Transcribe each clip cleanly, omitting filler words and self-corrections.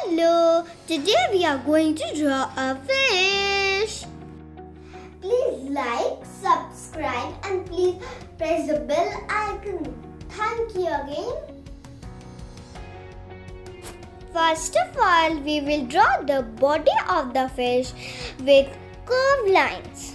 Hello, today we are going to draw a fish. Please like, subscribe and please press the bell icon. Thank you again. First of all, we will draw the body of the fish with curved lines.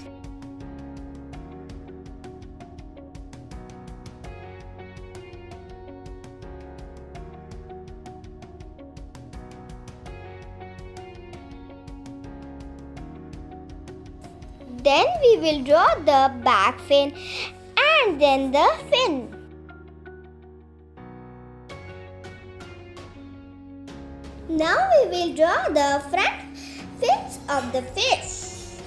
Then we will draw the back fin and then the fin. Now we will draw the front fins of the fish.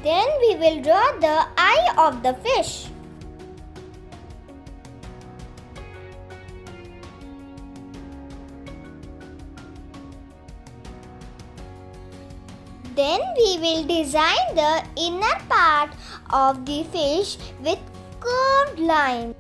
Then we will draw the eye of the fish. Then we will design the inner part of the fish with curved lines.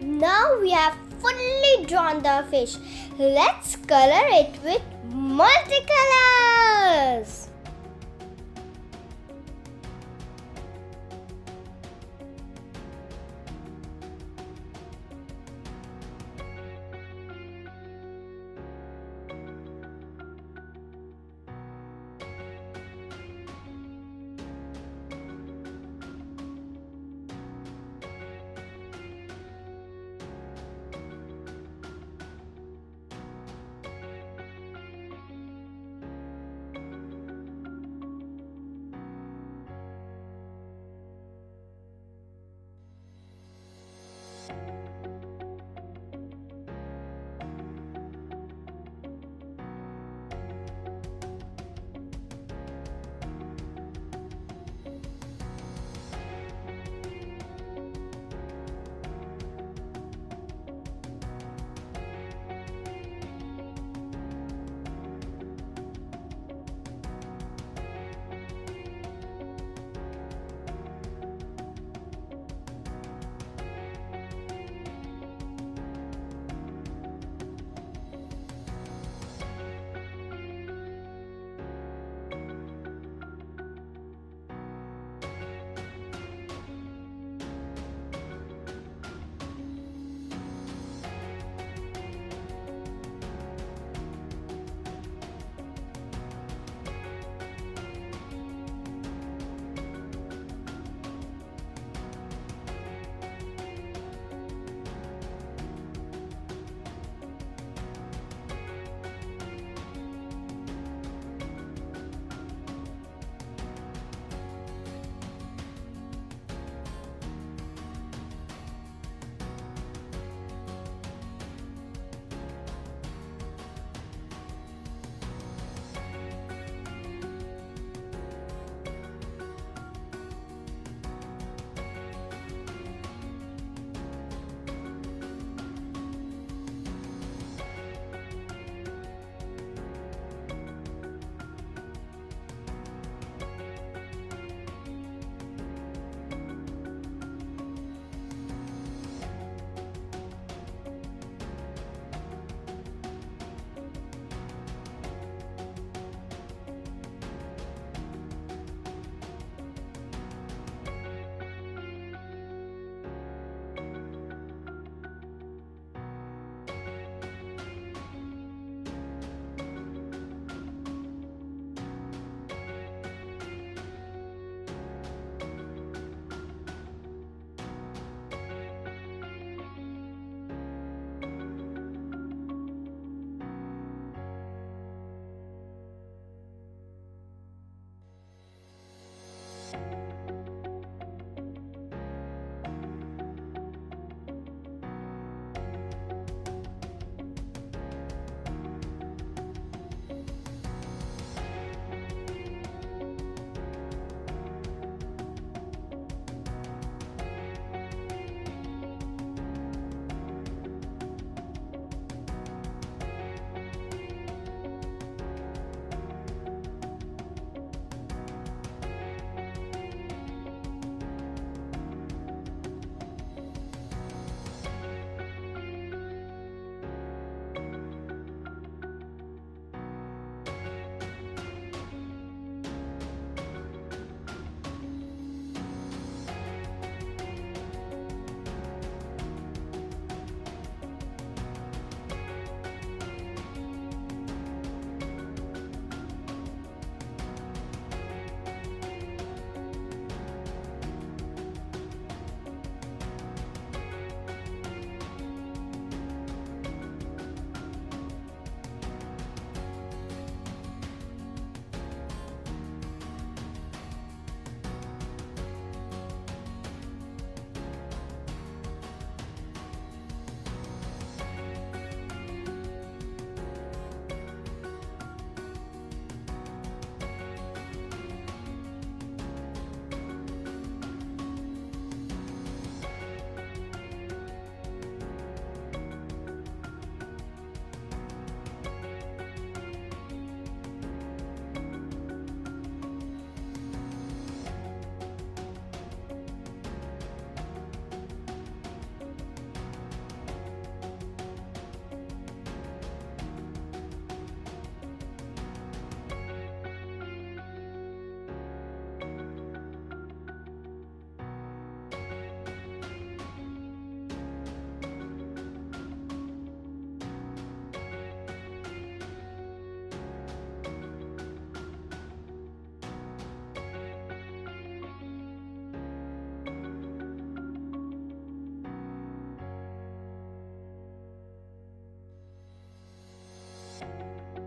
Now we have fully drawn the fish. Let's color it with multicolors.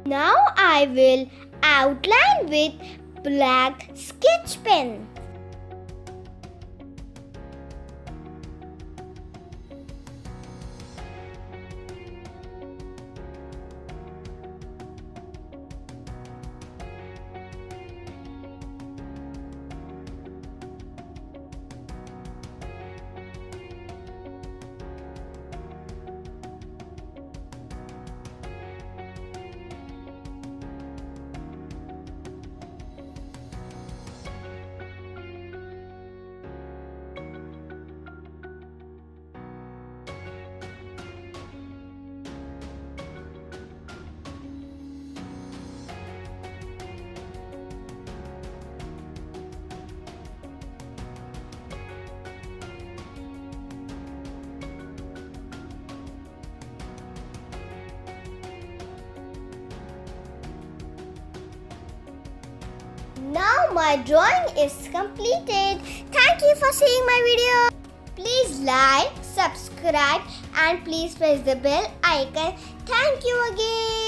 Now I will outline with black sketch pen. Now my drawing is completed. Thank you for seeing my video. Please like, subscribe and please press the bell icon. Thank you again.